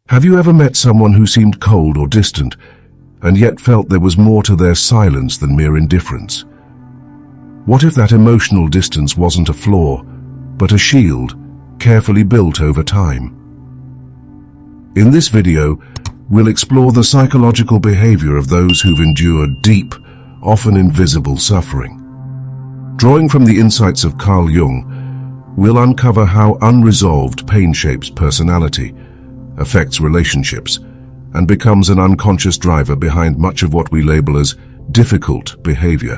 Have you ever met someone who seemed cold or distant, and yet felt there was more to their silence than mere indifference? What if that emotional distance wasn't a flaw, but a shield, carefully built over time? In this video, we'll explore the psychological behavior of those who've endured deep, often invisible suffering. Drawing from the insights of Carl Jung, we'll uncover how unresolved pain shapes personality, affects relationships, and becomes an unconscious driver behind much of what we label as difficult behavior.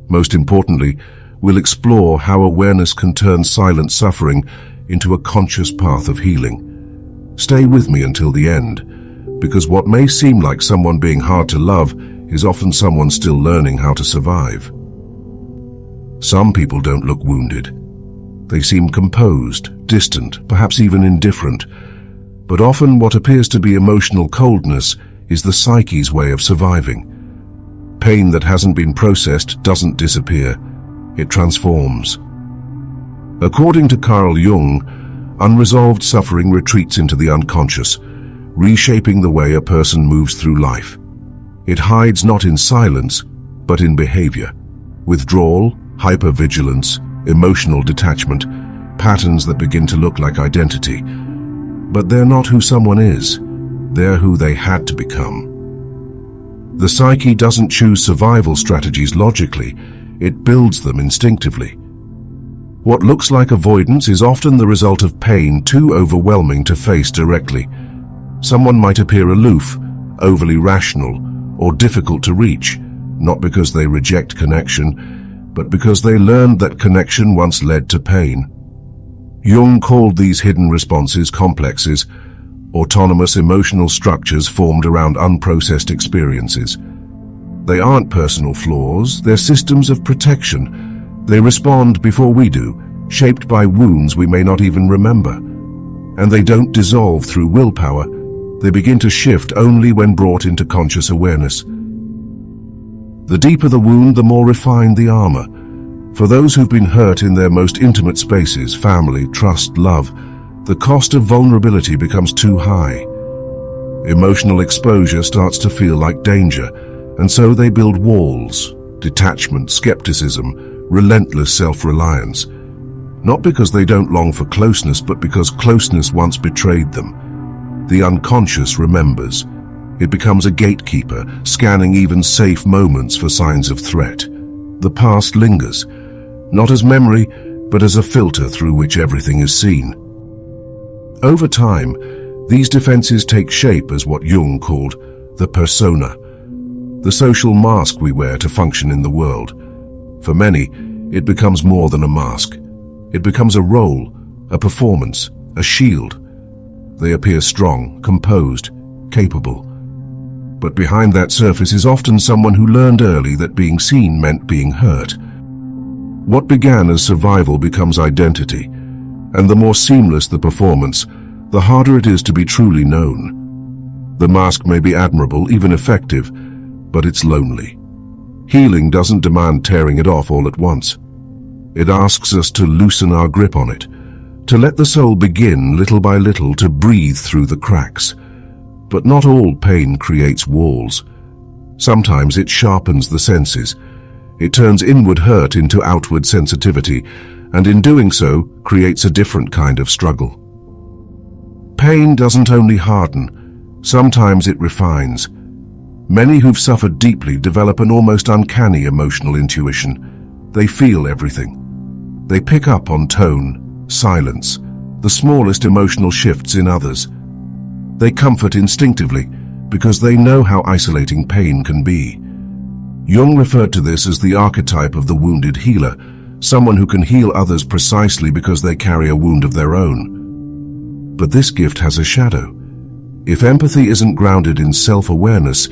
Most importantly, we'll explore how awareness can turn silent suffering into a conscious path of healing. Stay with me until the end, because what may seem like someone being hard to love is often someone still learning how to survive. Some people don't look wounded. They seem composed, distant, perhaps even indifferent. But often what appears to be emotional coldness is the psyche's way of surviving. Pain that hasn't been processed doesn't disappear. It transforms. According to Carl Jung, unresolved suffering retreats into the unconscious, reshaping the way a person moves through life. It hides not in silence, but in behavior. Withdrawal, hypervigilance, emotional detachment, patterns that begin to look like identity. But they're not who someone is. They're who they had to become. The psyche doesn't choose survival strategies logically, it builds them instinctively. What looks like avoidance is often the result of pain too overwhelming to face directly. Someone might appear aloof, overly rational, or difficult to reach, not because they reject connection, but because they learned that connection once led to pain. Jung called these hidden responses complexes, autonomous emotional structures formed around unprocessed experiences. They aren't personal flaws, they're systems of protection. They respond before we do, shaped by wounds we may not even remember. And they don't dissolve through willpower, they begin to shift only when brought into conscious awareness. The deeper the wound, the more refined the armor. For those who've been hurt in their most intimate spaces, family, trust, love, the cost of vulnerability becomes too high. Emotional exposure starts to feel like danger, and so they build walls, detachment, skepticism, relentless self-reliance. Not because they don't long for closeness, but because closeness once betrayed them. The unconscious remembers. It becomes a gatekeeper, scanning even safe moments for signs of threat. The past lingers, not as memory, but as a filter through which everything is seen. Over time, these defenses take shape as what Jung called the persona, the social mask we wear to function in the world. For many, it becomes more than a mask. It becomes a role, a performance, a shield. They appear strong, composed, capable. But behind that surface is often someone who learned early that being seen meant being hurt. What began as survival becomes identity, and the more seamless the performance, the harder it is to be truly known. The mask may be admirable, even effective, but it's lonely. Healing doesn't demand tearing it off all at once. It asks us to loosen our grip on it, to let the soul begin little by little to breathe through the cracks. But not all pain creates walls. Sometimes it sharpens the senses. It turns inward hurt into outward sensitivity, and in doing so, creates a different kind of struggle. Pain doesn't only harden, sometimes it refines. Many who've suffered deeply develop an almost uncanny emotional intuition. They feel everything. They pick up on tone, silence, the smallest emotional shifts in others. They comfort instinctively because they know how isolating pain can be. Jung referred to this as the archetype of the wounded healer, someone who can heal others precisely because they carry a wound of their own. But this gift has a shadow. If empathy isn't grounded in self-awareness,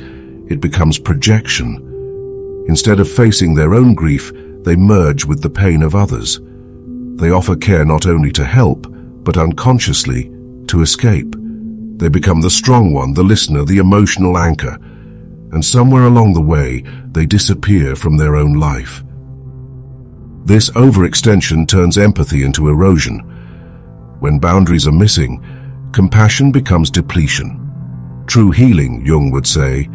it becomes projection. Instead of facing their own grief, they merge with the pain of others. They offer care not only to help, but unconsciously to escape. They become the strong one, the listener, the emotional anchor. And somewhere along the way, they disappear from their own life. This overextension turns empathy into erosion. When boundaries are missing, compassion becomes depletion. True healing, Jung would say,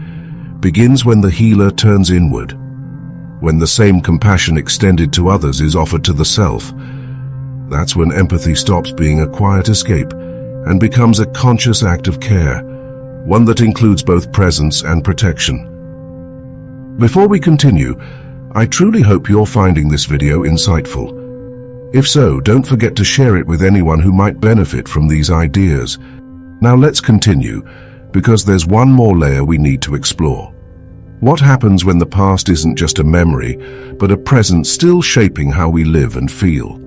begins when the healer turns inward, when the same compassion extended to others is offered to the self. That's when empathy stops being a quiet escape and becomes a conscious act of care, one that includes both presence and protection. Before we continue, I truly hope you're finding this video insightful. If so, don't forget to share it with anyone who might benefit from these ideas. Now let's continue, because there's one more layer we need to explore. What happens when the past isn't just a memory, but a present still shaping how we live and feel?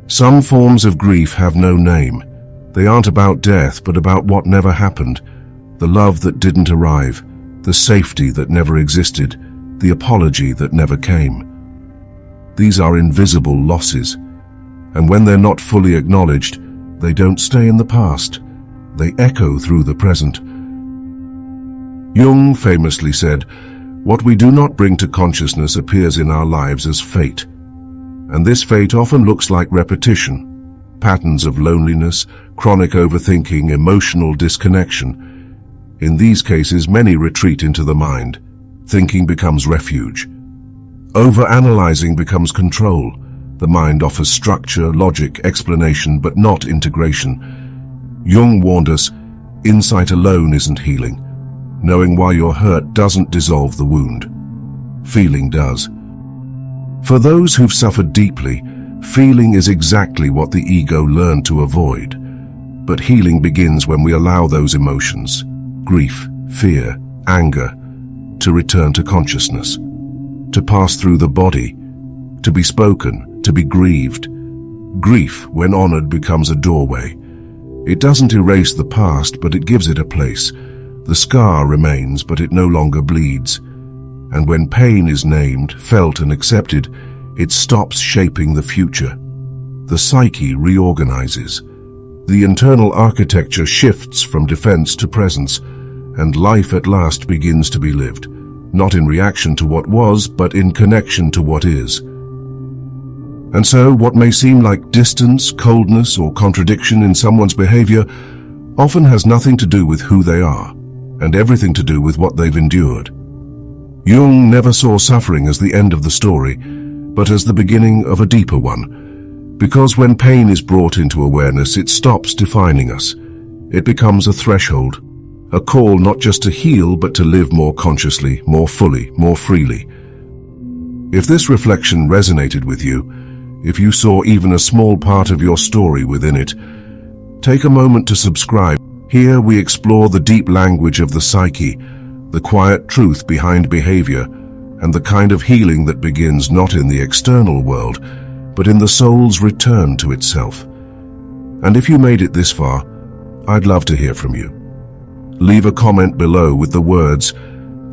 Some forms of grief have no name. They aren't about death, but about what never happened. The love that didn't arrive, the safety that never existed, the apology that never came. These are invisible losses, and when they're not fully acknowledged, they don't stay in the past. They echo through the present. Jung famously said, "What we do not bring to consciousness appears in our lives as fate." And this fate often looks like repetition, patterns of loneliness, chronic overthinking, emotional disconnection. In these cases, many retreat into the mind. Thinking becomes refuge. Overanalyzing becomes control. The mind offers structure, logic, explanation, but not integration. Jung warned us, insight alone isn't healing. Knowing why you're hurt doesn't dissolve the wound. Feeling does. For those who've suffered deeply, feeling is exactly what the ego learned to avoid. But healing begins when we allow those emotions, grief, fear, anger, to return to consciousness, to pass through the body, to be spoken, to be grieved. Grief, when honored, becomes a doorway. It doesn't erase the past, but it gives it a place. The scar remains, but it no longer bleeds. And when pain is named, felt, and accepted, it stops shaping the future. The psyche reorganizes. The internal architecture shifts from defense to presence, and life at last begins to be lived, not in reaction to what was, but in connection to what is. And so, what may seem like distance, coldness, or contradiction in someone's behavior often has nothing to do with who they are, and everything to do with what they've endured. Jung never saw suffering as the end of the story, but as the beginning of a deeper one. Because when pain is brought into awareness, it stops defining us. It becomes a threshold, a call not just to heal, but to live more consciously, more fully, more freely. If this reflection resonated with you, if you saw even a small part of your story within it, take a moment to subscribe. Here we explore the deep language of the psyche, the quiet truth behind behavior, and the kind of healing that begins not in the external world, but in the soul's return to itself. And if you made it this far, I'd love to hear from you. Leave a comment below with the words,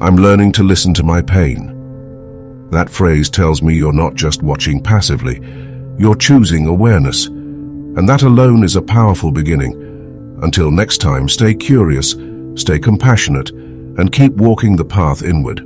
"I'm learning to listen to my pain." That phrase tells me you're not just watching passively, you're choosing awareness. And that alone is a powerful beginning. Until next time, stay curious, stay compassionate, and keep walking the path inward.